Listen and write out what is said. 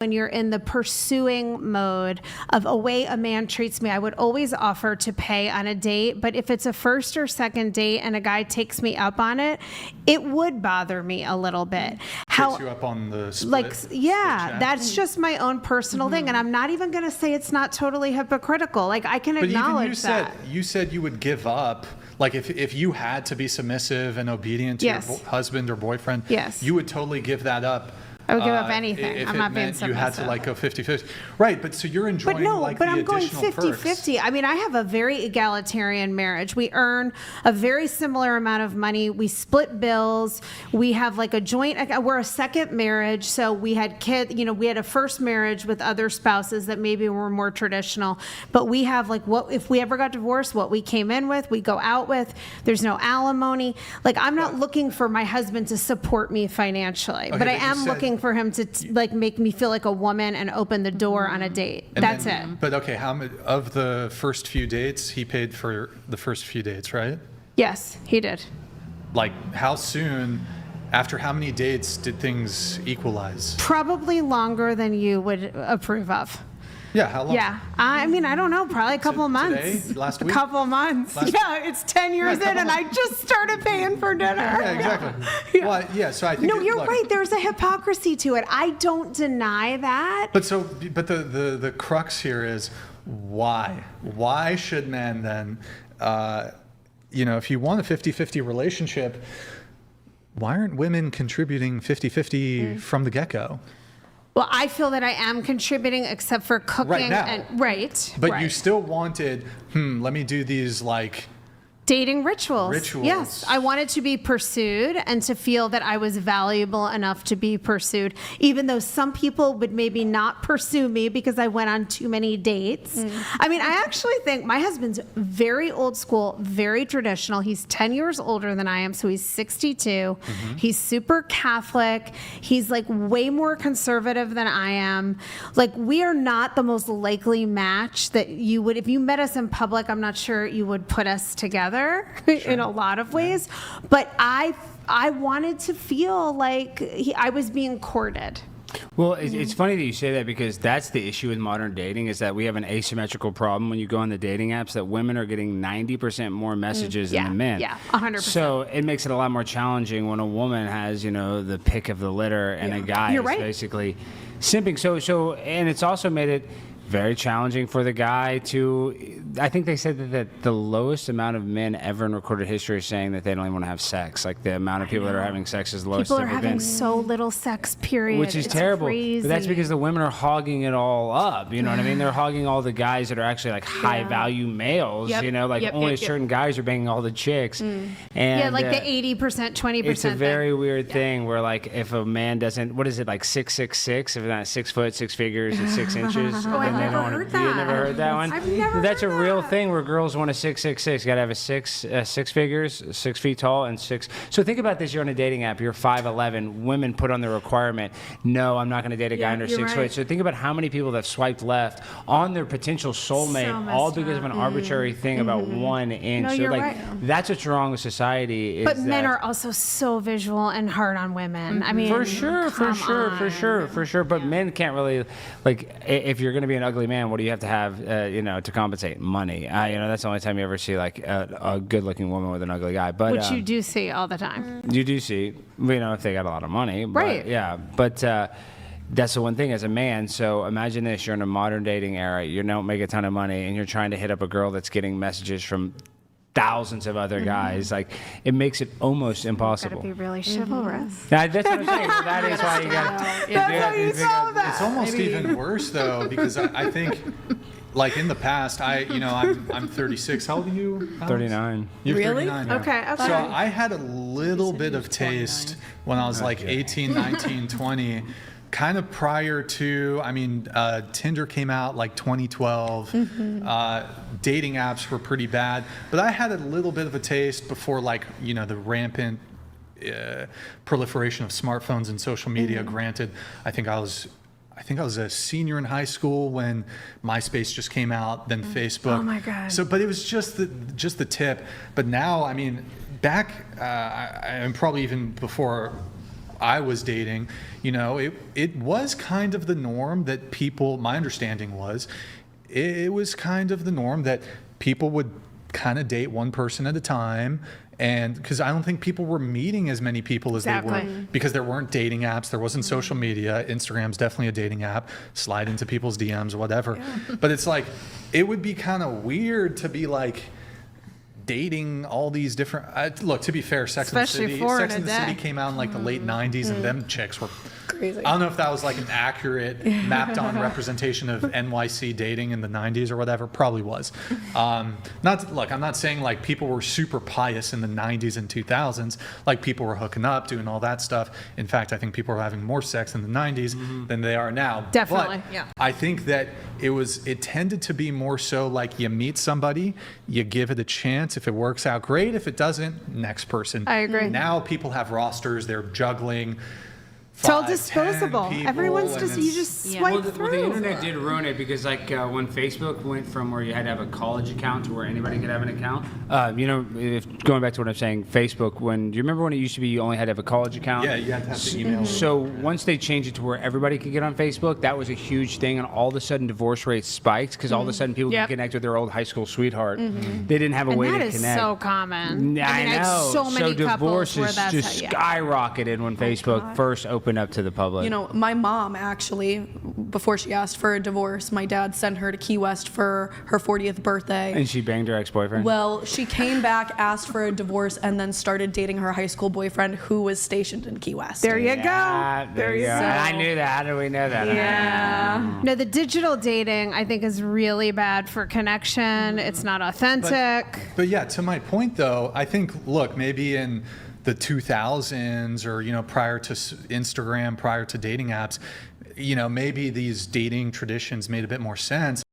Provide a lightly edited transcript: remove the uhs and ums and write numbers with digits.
when you're in the pursuing mode of a way a man treats me, I would always offer to pay on a date. But if it's a first or second date and a guy takes me up on it, it would bother me a little bit. Takes you up on the split? Like, yeah, that's just my own personal thing. And I'm not even going to say it's not totally hypocritical. Like, I can acknowledge that. You said you would give up. Like, if you had to be submissive and obedient to your husband or boyfriend, you would totally give that up. I would give up anything. I'm not being submissive. You had to like go 50-50. Right, but so you're enjoying but I'm going 50-50. I mean, I have a very egalitarian marriage. We earn a very similar amount of money. We split bills. We have like a joint, we're a second marriage. So we had kids, we had a first marriage with other spouses that maybe were more traditional. But we have like what, if we ever got divorced, what we came in with, we go out with. There's no alimony. Like, I'm not looking for my husband to support me financially, but I am looking for him to like make me feel like a woman and open the door on a date. That's it. But okay, how many of the first few dates he paid for the first few dates, right? Yes, he did. Like, how soon, after how many dates did things equalize? Probably longer than you would approve of. Yeah, how long? Yeah, I mean, I don't know, probably a couple of months. Today? Last week? A couple of months. It's 10 years in, and I just started paying for dinner. Yeah, exactly. Well, so I think. No, you're right. There's a hypocrisy to it. I don't deny that. But the crux here is why? Why should men then, if you want a 50-50 relationship, why aren't women contributing 50-50 from the get-go? Well, I feel that I am contributing, except for cooking. Right now. But you still wanted, let me do these like dating rituals. Yes, I wanted to be pursued and to feel that I was valuable enough to be pursued, even though some people would maybe not pursue me because I went on too many dates. I mean, I actually think my husband's very old school, very traditional. He's 10 years older than I am, so he's 62. He's super Catholic. He's like way more conservative than I am. Like, we are not the most likely match that you would, if you met us in public, I'm not sure you would put us together. In a lot of ways, but I wanted to feel like I was being courted. Well, it's funny that you say that, because that's the issue with modern dating, is that we have an asymmetrical problem when you go on the dating apps, that women are getting 90% more messages than the men. Yeah, 100%. So it makes it a lot more challenging when a woman has, the pick of the litter and a guy is basically simping. So and it's also made it very challenging for the guy to, I think they said that the lowest amount of men ever in recorded history are saying that they don't even want to have sex. Like, the amount of people that are having sex is the lowest People it's are ever having been. so little sex, period. Which is it's terrible. Crazy. But that's because the women are hogging it all up. You know what I mean? They're hogging all the guys that are actually like high value males. Only certain guys are banging all the chicks. And like the 80%, 20%. It's a very weird thing where, like, if a man doesn't, what is it, like 6'6", if not 6 foot, 6 figures, and 6 inches. I've never heard that. You never heard that one? I've never That's heard a real that. thing where girls want a 6'6". You got to have a six figures, 6 feet tall, and 6. So think about this: you're on a dating app. You're 5'11". Women put on the requirement, no, I'm not going to date a guy under 6 foot. So think about how many people that have swiped left on their potential soulmate, all because of an arbitrary thing about 1 inch. No, so you're like, right. That's what's wrong with society. But men are also so visual and hard on women. I mean, for sure. But men can't really, like, if you're going to be an ugly man, what do you have to have, to compensate? Money. That's the only time you ever see like a good-looking woman with an ugly guy. But which you do see all the time. You do see, if they got a lot of money. But, right. Yeah. But that's the one thing as a man. So imagine this: you're in a modern dating era. You don't make a ton of money, and you're trying to hit up a girl that's getting messages from thousands of other guys. Like, it makes it almost impossible. Gotta be really chivalrous. That's what I'm saying. That is why you got. That's how you solve that. It's almost even worse though, because I think, like, in the past, I'm 36. How old are you, Alex? 39. You're really? 39 now. Okay. So I had a little bit of taste when I was like 18, 19, 20. Kind of prior to, Tinder came out like 2012. Dating apps were pretty bad, but I had a little bit of a taste before, like, the rampant proliferation of smartphones and social media. Granted, I think I was a senior in high school when MySpace just came out, then Facebook. Oh my God. So, but it was just the tip. But now, back, and probably even before I was dating, you know, it was kind of the norm that people, my understanding was, it was kind of the norm that people would kind of date one person at a time. And because I don't think people were meeting as many people as they were, because there weren't dating apps, there wasn't social media. Instagram's definitely a dating app. Slide into people's DMs, whatever. Yeah. But it's like, it would be kind of weird to be like dating all these different. Look, to be fair, Sex and the City came out in like the late '90s, and them chicks were crazy. I don't know if that was like an accurate mapped on representation of NYC dating in the 90s or whatever. Probably was. I'm not saying like people were super pious in the 90s and 2000s, like people were hooking up, doing all that stuff. In fact, I think people were having more sex in the 90s than they are now. Definitely. But I think that it tended to be more so like you meet somebody, you give it a chance. If it works out, great. If it doesn't, next person. I agree. Now people have rosters, they're juggling. It's all disposable. Everyone's you just swipe through. Well, the internet did ruin it because when Facebook went from where you had to have a college account to where anybody could have an account. Going back to what I'm saying, Facebook, do you remember when it used to be you only had to have a college account? Yeah, you had to have the email. So once they changed it to where everybody could get on Facebook, that was a huge thing, and all of a sudden divorce rates spiked because all of a sudden people could connect with their old high school sweetheart. They didn't have a way to connect. That is so common. I know. So many divorces couples where that's just skyrocketed when Facebook first opened up to the public. You know, my mom actually, before she asked for a divorce, my dad sent her to Key West for her 40th birthday. And she banged her ex-boyfriend? Well, she came back, asked for a divorce, and then started dating her high school boyfriend who was stationed in Key West. There you go. There you go. I knew that. How do we know that? Yeah. No, the digital dating, I think, is really bad for connection. It's not authentic. But yeah, to my point, though, I think, look, maybe in the 2000s or, you know, prior to Instagram, prior to dating apps, you know, maybe these dating traditions made a bit more sense.